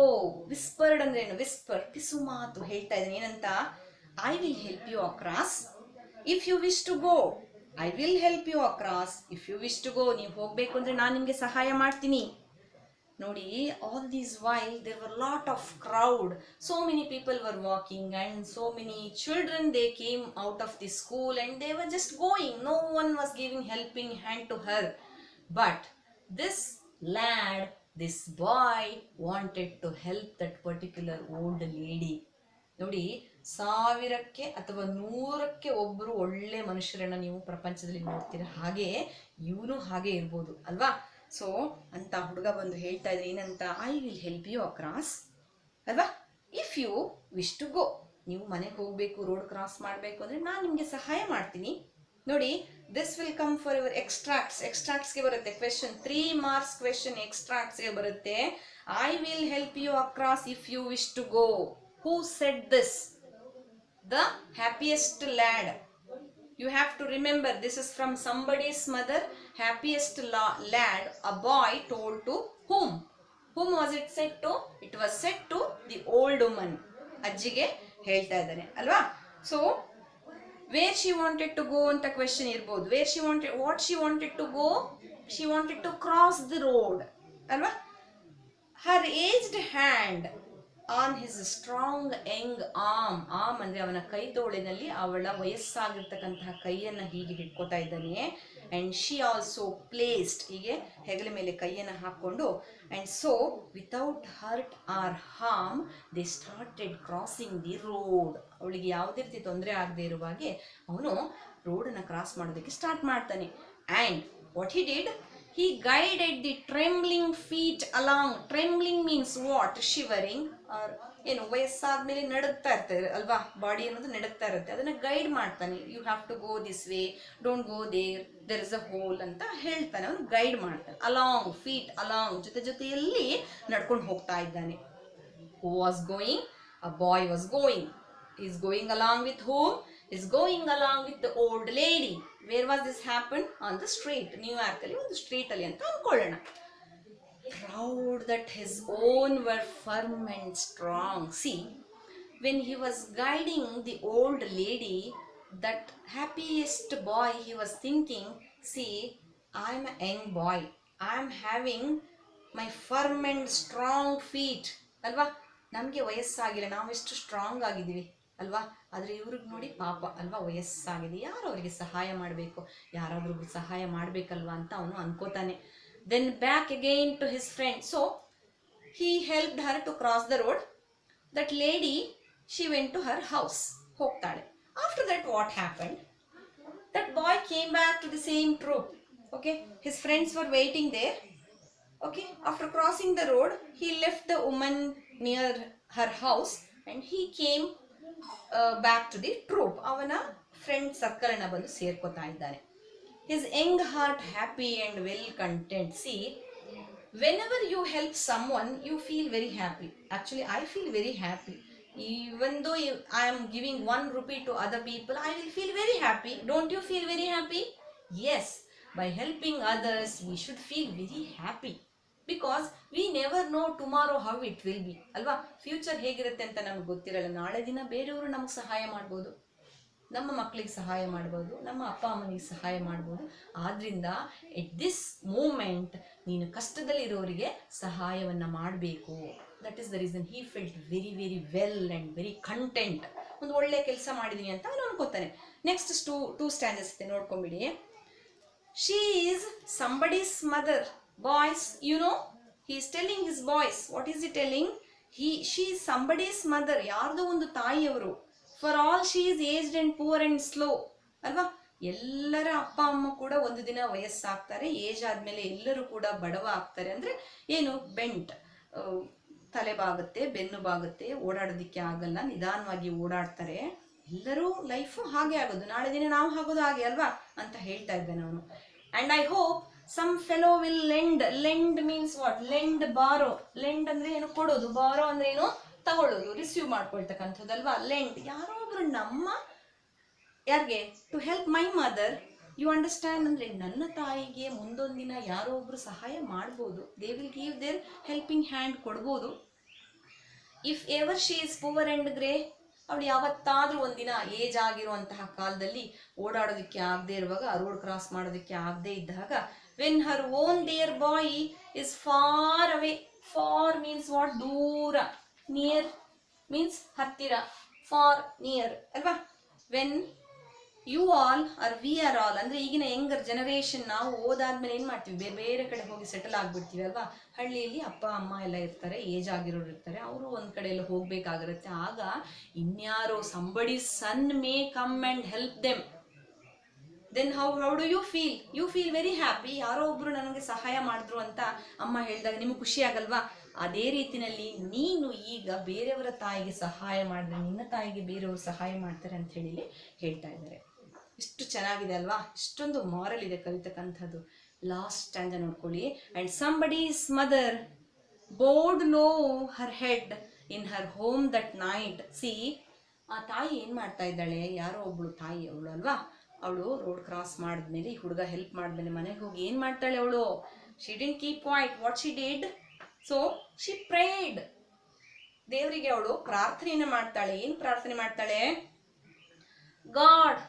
Speaker 1: ವಿಸ್ಪರ್ಡ್ ಅಂದ್ರೆ ಏನು, ವಿಸ್ಪರ್, ಪಿಸು ಮಾತು ಹೇಳ್ತಾ ಇದ್ದಾನೆ. ಏನಂತ, I will help you across if you wish to go. I will help you across if you wish to go. ನೀವು ಹೋಗ್ಬೇಕು ಅಂದ್ರೆ ನಾನು ನಿಮ್ಗೆ ಸಹಾಯ ಮಾಡ್ತೀನಿ. ನೋಡಿ, all these while there were lot of crowd, so many people were walking and so many children, they came out of the school and they were just going. No one was giving helping hand to her, but this lad, this boy wanted to help that particular old lady. ನೋಡಿ, 1000ಕ್ಕೆ ಅಥವಾ 100ಕ್ಕೆ ಒಬ್ಬರು ಒಳ್ಳೆ ಮನುಷ್ಯರನ್ನ ನೀವು ಪ್ರಪಂಚದಲ್ಲಿ ನೋಡ್ತೀರಾ, ಹಾಗೆ ಇವನು ಹಾಗೆ ಇರ್ಬೋದು ಅಲ್ವಾ. ಸೊ ಅಂತ ಹುಡುಗ ಬಂದು ಹೇಳ್ತಾ ಇದ್ರೆ ಏನಂತ, I will help you across ಅಲ್ವಾ, if you wish to go. ನೀವು ಮನೆಗೆ ಹೋಗ್ಬೇಕು, ರೋಡ್ ಕ್ರಾಸ್ ಮಾಡಬೇಕು ಅಂದ್ರೆ ನಾನು ನಿಮ್ಗೆ ಸಹಾಯ ಮಾಡ್ತೀನಿ. ನೋಡಿ, this will come for your extracts. ಎಕ್ಸ್ಟ್ರಾಕ್ಟ್ಸ್ಗೆ ಬರುತ್ತೆ ಕ್ವೆಶನ್, 3 marks ಕ್ವೆಶನ್ ಎಕ್ಸ್ಟ್ರಾಕ್ಟ್ಸ್ಗೆ ಬರುತ್ತೆ. I will help you across if you wish to go. Who said this? The happiest lad. You have to remember, this is from somebody's mother. Happiest lad, a boy told to whom? Whom was it said to? It was said to the old woman. ಅಜ್ಜಿಗೆ ಹೇಳ್ತಾ ಇದ್ದಾನೆ ಅಲ್ವಾ. So where she wanted to go ಅಂತ question ಇರ್ಬೋದು. where she wanted, what she wanted to go? She wanted to cross the road ಅಲ್ವಾ. her aged hand, on his strong Young arm ಅಂದರೆ ಅವನ ಕೈ ತೋಳಿನಲ್ಲಿ ಅವಳ ವಯಸ್ಸಾಗಿರ್ತಕ್ಕಂತಹ ಕೈಯನ್ನು ಹೀಗೆ ಹಿಡ್ಕೋತಾ ಇದ್ದಾನೆ. ಆ್ಯಂಡ್ ಶಿ ಆಲ್ಸೋ ಪ್ಲೇಸ್ಡ್, ಹೀಗೆ ಹೆಗಲ ಮೇಲೆ ಕೈಯನ್ನು ಹಾಕ್ಕೊಂಡು, and so without hurt or harm they started crossing the road. ಅವಳಿಗೆ ಯಾವುದೇ ರೀತಿ ತೊಂದರೆ ಆಗದೆ ಇರುವ ಹಾಗೆ ಅವನು ರೋಡನ್ನು ಕ್ರಾಸ್ ಮಾಡೋದಕ್ಕೆ ಸ್ಟಾರ್ಟ್ ಮಾಡ್ತಾನೆ. And what he did, he guided the trembling feet along. Trembling means what? Shivering, or ಏನು ವಯಸ್ಸಾದ್ಮೇಲೆ ನಡುಗ್ತಾ ಇರ್ತಾರೆ ಅಲ್ವಾ, ಬಾಡಿ ಅನ್ನೋದು ನಡುಗ್ತಾ ಇರುತ್ತೆ, ಅದನ್ನ ಗೈಡ್ ಮಾಡ್ತಾನೆ. You have to go this way, don't go there is a hole ಅಂತ ಹೇಳ್ತಾನೆ, ಅವನು ಗೈಡ್ ಮಾಡ್ತಾನೆ. ಅಲಾಂಗ್, ಫೀಟ್ ಅಲಾಂಗ್, ಜೊತೆ ಜೊತೆಯಲ್ಲಿ ನಡ್ಕೊಂಡು ಹೋಗ್ತಾ ಇದ್ದಾನೆ. Who was going? A boy was going. Is going along with whom? is going along with the old lady. Where was this happened? On the street. New York ಅಲ್ಲಿ ಒಂದು street ಅಲ್ಲಿ ಅಂತ ಅನ್ಕೊಳ್ಳೋಣ. Proud that his own were firm and strong. See, when he was guiding the old lady, that happiest boy, he was thinking, see, I am a young boy, I am having my firm and strong feet. ಅಲ್ವಾ, ನಮಗೆ ವಯಸ್ಸಾಗಿಲ್ಲ, ನಾವೆಷ್ಟು strong ಆಗಿದ್ದೀವಿ ಅಲ್ವಾ, ಆದರೆ ಇವ್ರಿಗೆ ನೋಡಿ ಪಾಪ ಅಲ್ವಾ, ವಯಸ್ಸಾಗಿದೆ, ಯಾರು ಅವರಿಗೆ ಸಹಾಯ ಮಾಡಬೇಕು, ಯಾರಾದ್ರೂ ಸಹಾಯ ಮಾಡಬೇಕಲ್ವಾ ಅಂತ ಅವನು ಅನ್ಕೋತಾನೆ. Then back again to his friend. So he helped her to cross the road. That lady, she went to her house, ಹೋಗ್ತಾಳೆ. After that what happened, that boy came back to the same troop. Okay, his friends were waiting there. Okay, after crossing the road, he left the woman near her house and he came back to the troop. ಅವನ friend circle ಅನ್ನ ಬಂದು ಸೇರ್ಕೋತಾ ಇದ್ದಾನೆ. His young heart happy and well content. See, whenever you help someone you feel very happy. Actually I feel very happy. Even though I am giving 1 rupee to other people, I will feel very happy. Don't you feel very happy? Yes, by helping others we should feel very happy. Because we never know tomorrow how it will be ಅಲ್ವಾ. Future ಹೇಗಿರುತ್ತೆ ಅಂತ ನಮ್ಗೆ ಗೊತ್ತಿರಲ್ಲ. ನಾಳೆ ದಿನ ಬೇರೆಯವರು ನಮ್ಗೆ ಸಹಾಯ ಮಾಡ್ಬೋದು, ನಮ್ಮ ಮಕ್ಕಳಿಗೆ ಸಹಾಯ ಮಾಡ್ಬೋದು, ನಮ್ಮ ಅಪ್ಪ ಅಮ್ಮನಿಗೆ ಸಹಾಯ ಮಾಡ್ಬೋದು. ಆದ್ದರಿಂದ ಎಟ್ ದಿಸ್ ಮೂಮೆಂಟ್ ನೀನು ಕಷ್ಟದಲ್ಲಿರೋರಿಗೆ ಸಹಾಯವನ್ನು ಮಾಡಬೇಕು. That is the reason he felt very very well and very content. ಒಂದು ಒಳ್ಳೆ ಕೆಲಸ ಮಾಡಿದ್ದೀನಿ ಅಂತ ಅವನು ಅನ್ಕೋತಾನೆ. ನೆಕ್ಸ್ಟ್ ಟೂ ಸ್ಟ್ಯಾಂಡರ್ಸ್ ಇದೆ, ನೋಡ್ಕೊಂಬಿಡಿ. She is somebody's mother. Boys, you know, he is telling his boys, what is he telling? She is somebody's mother. ಯಾರ್ದೋ ಒಂದು ತಾಯಿಯವರು. For all she is aged and poor and slow. ಅಲ್ವಾ, ಎಲ್ಲರ ಅಪ್ಪ ಅಮ್ಮ ಕೂಡ ಒಂದು ದಿನ ವಯಸ್ಸಾಗ್ತಾರೆ, ಏಜ್ ಆದ್ಮೇಲೆ ಎಲ್ಲರೂ ಕೂಡ ಬಡವ ಆಗ್ತಾರೆ. ಅಂದ್ರೆ ಏನು, ಬೆಂಟ್, ತಲೆ ಬಾಗುತ್ತೆ, ಬೆನ್ನು ಬಾಗುತ್ತೆ, ಓಡಾಡೋದಿಕ್ಕೆ ಆಗಲ್ಲ, ನಿಧಾನವಾಗಿ ಓಡಾಡ್ತಾರೆ. ಎಲ್ಲರೂ ಲೈಫು ಹಾಗೆ ಆಗೋದು, ನಾಳೆ ದಿನ ನಾವು ಆಗೋದು ಹಾಗೆ ಅಲ್ವಾ ಅಂತ ಹೇಳ್ತಾ ಇದ್ದಾನೆ ಅವನು. And I hope some fellow will lend. Lend means what? Lend, borrow. Lend ಅಂದ್ರೆ ಏನು, ಕೊಡೋದು. borrow ಅಂದ್ರೆ ಏನು, ತಗೊಳ್ಳೋದು, ರಿಸೀವ್ ಮಾಡ್ಕೊಳ್ತಕ್ಕಂಥದ್ದಲ್ವಾ. ಲೆಂಡ್, ಯಾರೋ ಒಬ್ರು ನಮ್ಮ ಯಾರಿಗೆ, to help my mother. You understand, ಅಂದ್ರೆ ನನ್ನ ತಾಯಿಗೆ ಮುಂದೊಂದು ದಿನ ಯಾರೋ ಒಬ್ರು ಸಹಾಯ ಮಾಡ್ಬೋದು. They will give their helping hand, ಕೊಡ್ಬೋದು. If ever she is poor and grey, ಅವಳು ಯಾವತ್ತಾದ್ರೂ ಒಂದಿನ ಏಜ್ ಆಗಿರುವಂತಹ ಕಾಲದಲ್ಲಿ ಓಡಾಡೋದಕ್ಕೆ ಆಗದೆ ಇರುವಾಗ, ರೋಡ್ ಕ್ರಾಸ್ ಮಾಡೋದಕ್ಕೆ ಆಗದೆ ಇದ್ದಾಗ, when her own dear boy is far away. Far means what? ದೂರ. Near means ಹತ್ತಿರ. Far, near ಅಲ್ವಾ. when you all or we are all ಅಂದ್ರೆ ಈಗಿನ ಯಂಗರ್ ಜನರೇಷನ್, ನಾವು ಓದಾದ್ಮೇಲೆ ಏನ್ ಮಾಡ್ತೀವಿ, ಬೇರೆ ಬೇರೆ ಕಡೆ ಹೋಗಿ ಸೆಟಲ್ ಆಗ್ಬಿಡ್ತೀವಿ ಅಲ್ವಾ. ಹಳ್ಳಿಯಲ್ಲಿ ಅಪ್ಪ ಅಮ್ಮ ಎಲ್ಲ ಇರ್ತಾರೆ, ಏಜ್ ಆಗಿರೋರು ಇರ್ತಾರೆ, ಅವರು ಒಂದ್ ಕಡೆ ಎಲ್ಲ ಹೋಗ್ಬೇಕಾಗಿರುತ್ತೆ. ಆಗ ಇನ್ಯಾರೋ somebody soon may come and help them. Then how do you feel? You feel very happy. ಯಾರೋ ಒಬ್ರು ನನಗೆ ಸಹಾಯ ಮಾಡಿದ್ರು ಅಂತ ಅಮ್ಮ ಹೇಳಿದಾಗ ನಿಮ್ಗೆ ಖುಷಿ ಆಗಲ್ವಾ? ಅದೇ ರೀತಿನಲ್ಲಿ ನೀನು ಈಗ ಬೇರೆಯವರ ತಾಯಿಗೆ ಸಹಾಯ ಮಾಡಿದ್ರೆ ನಿನ್ನ ತಾಯಿಗೆ ಬೇರೆಯವರು ಸಹಾಯ ಮಾಡ್ತಾರೆ ಅಂತ ಹೇಳಿ ಹೇಳ್ತಾ ಇದ್ದಾರೆ. ಇಷ್ಟು ಚೆನ್ನಾಗಿದೆ ಅಲ್ವಾ, ಇಷ್ಟೊಂದು ಮಾರಲ್ ಇದೆ ಕಲಿತಕ್ಕಂಥದ್ದು. ಲಾಸ್ಟ್ ಸ್ಟ್ಯಾಂಜ ನೋಡ್ಕೊಳ್ಳಿ. And somebody's mother board low Har head in her home that night. C, ಆ ತಾಯಿ ಏನ್ ಮಾಡ್ತಾ ಇದ್ದಾಳೆ, ಯಾರೋ ಒಬ್ಳು ತಾಯಿ ಅವಳು ಅಲ್ವಾ, ಅವಳು ರೋಡ್ ಕ್ರಾಸ್ ಮಾಡಿದ್ಮೇಲೆ, ಈ ಹುಡುಗ ಹೆಲ್ಪ್ ಮಾಡಿದ್ಮೇಲೆ ಮನೆಗೆ ಹೋಗಿ ಏನ್ ಮಾಡ್ತಾಳೆ ಅವಳು, she didn't keep quiet. What she did? So she prayed. ದೇವರಿಗೆ ಅವಳು ಪ್ರಾರ್ಥನೆಯನ್ನ ಮಾಡ್ತಾಳೆ. ಏನ್ ಪ್ರಾರ್ಥನೆ ಮಾಡ್ತಾಳೆ? ಗಾಡ್,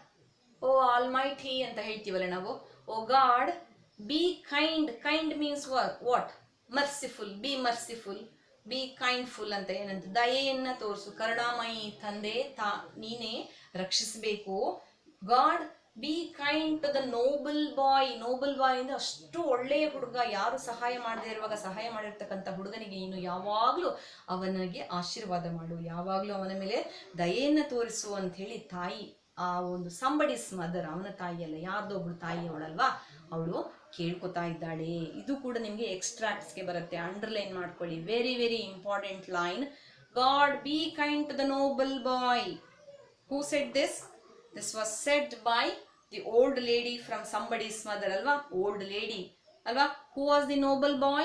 Speaker 1: ಓ ಆಲ್ಮೈಟಿ ಅಂತ ಹೇಳ್ತೀವಲ್ಲ ನಾವು. O God, be kind. Kind means what? Merciful. Be merciful be kindful ಅಂತ ಏನಂತ ದಯೆಯನ್ನ ತೋರಿಸು, ಕರುಣಾಮಯಿ ತಂದೆ ನೀನೇ ರಕ್ಷಿಸಬೇಕು. God be kind to the noble boy. Noble boy ಅಂದ್ರೆ ಅಷ್ಟು ಒಳ್ಳೆಯ ಹುಡುಗ, ಯಾರು ಸಹಾಯ ಮಾಡದೇ ಇರುವಾಗ ಸಹಾಯ ಮಾಡಿರ್ತಕ್ಕಂಥ ಹುಡುಗನಿಗೆ ನೀನು ಯಾವಾಗಲೂ ಅವನಿಗೆ ಆಶೀರ್ವಾದ ಮಾಡು, ಯಾವಾಗಲೂ ಅವನ ಮೇಲೆ ದಯೆಯನ್ನು ತೋರಿಸು ಅಂತ ಹೇಳಿ ತಾಯಿ, ಆ ಒಂದು ಸಂಬಡಿಸ್ ಮದರ್, ಅವನ ತಾಯಿ ಅಲ್ಲ, ಯಾರ್ದೋ ಒಬ್ಳು ತಾಯಿ ಅವಳಲ್ವಾ, ಅವಳು ಕೇಳ್ಕೊತಾ ಇದ್ದಾಳೆ. ಇದು ಕೂಡ ನಿಮಗೆ ಎಕ್ಸ್ಟ್ರಾಕ್ಟ್ಸ್ಗೆ ಬರುತ್ತೆ, ಅಂಡರ್ಲೈನ್ ಮಾಡ್ಕೊಳ್ಳಿ. Very very important line. God be kind to the noble boy. Who said this? This was said by the old lady from somebody's mother, alva? Old lady, alva? Who was the noble boy?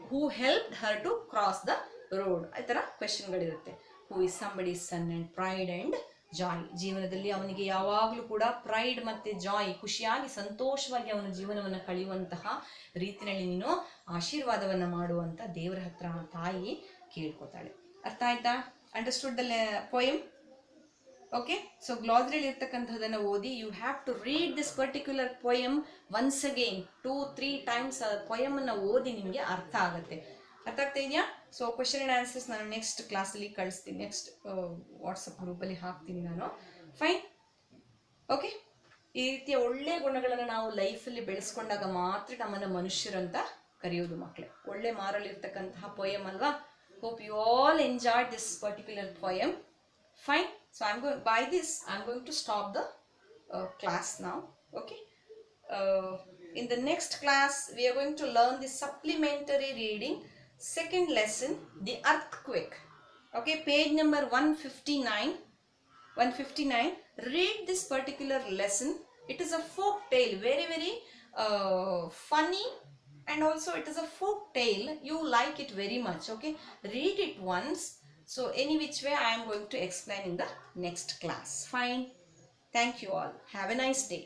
Speaker 1: Who helped her to cross the road? Aitara question galirutte. Who is somebody's son and pride and joy? ಜೀವನದಲ್ಲಿ ಅವನಿಗೆ ಯಾವಾಗಲೂ ಕೂಡ pride ಮತ್ತೆ ಜಾಯ್, ಖುಷಿಯಾಗಿ ಸಂತೋಷವಾಗಿ ಅವನ ಜೀವನವನ್ನು ಕಳೆಯುವಂತಹ ರೀತಿಯಲ್ಲಿ ನೀನು ಆಶೀರ್ವಾದವನ್ನು ಮಾಡುವಂತ ದೇವರ ಹತ್ರ ತಾಯಿ ಕೇಳ್ಕೊತಾಳೆ. ಅರ್ಥ ಆಯ್ತಾ? Understood the poem? Okay, so ಗ್ಲಾಸರಿಯಲ್ಲಿ ಇರ್ತಕ್ಕಂಥದ್ದನ್ನು ಓದಿ. You have to read this particular poem once again 2-3 times. Poem ಅನ್ನು ಓದಿ, ನಿಮಗೆ ಅರ್ಥ ಆಗುತ್ತೆ. ಅರ್ಥ ಆಗ್ತಾ ಇದೆಯಾ? ಸೊ ಕ್ವೆಶ್ಚನ್ ಅಂಡ್ ಆನ್ಸರ್ಸ್ ನಾನು ನೆಕ್ಸ್ಟ್ ಕ್ಲಾಸಲ್ಲಿ ಕಳಿಸ್ತೀನಿ, ನೆಕ್ಸ್ಟ್ ವಾಟ್ಸಪ್ ಗ್ರೂಪಲ್ಲಿ ಹಾಕ್ತೀನಿ ನಾನು. Fine, okay. ಈ ರೀತಿಯ ಒಳ್ಳೆಯ ಗುಣಗಳನ್ನು ನಾವು ಲೈಫಲ್ಲಿ ಬೆಳೆಸ್ಕೊಂಡಾಗ ಮಾತ್ರ ನಮ್ಮನ್ನು ಮನುಷ್ಯರಂತ ಕರೆಯೋದು ಮಕ್ಕಳೇ. ಒಳ್ಳೆ ಮಾರಲ್ಲಿ ಇರ್ತಕ್ಕಂತಹ ಪೊಯಮ್ ಅಲ್ವಾ? Hope you all enjoyed this particular poem. Fine. So I'm going to stop the class now. Okay. In the next class, we are going to learn the supplementary reading, second lesson, the earthquake. Okay, page number 159. 159. Read this particular lesson. It is a folk tale, very very funny, and also it is a folk tale. You like it very much. Okay, read it once. So any which way I am going to explain in the next class. Fine. Thank you all. Have a nice day.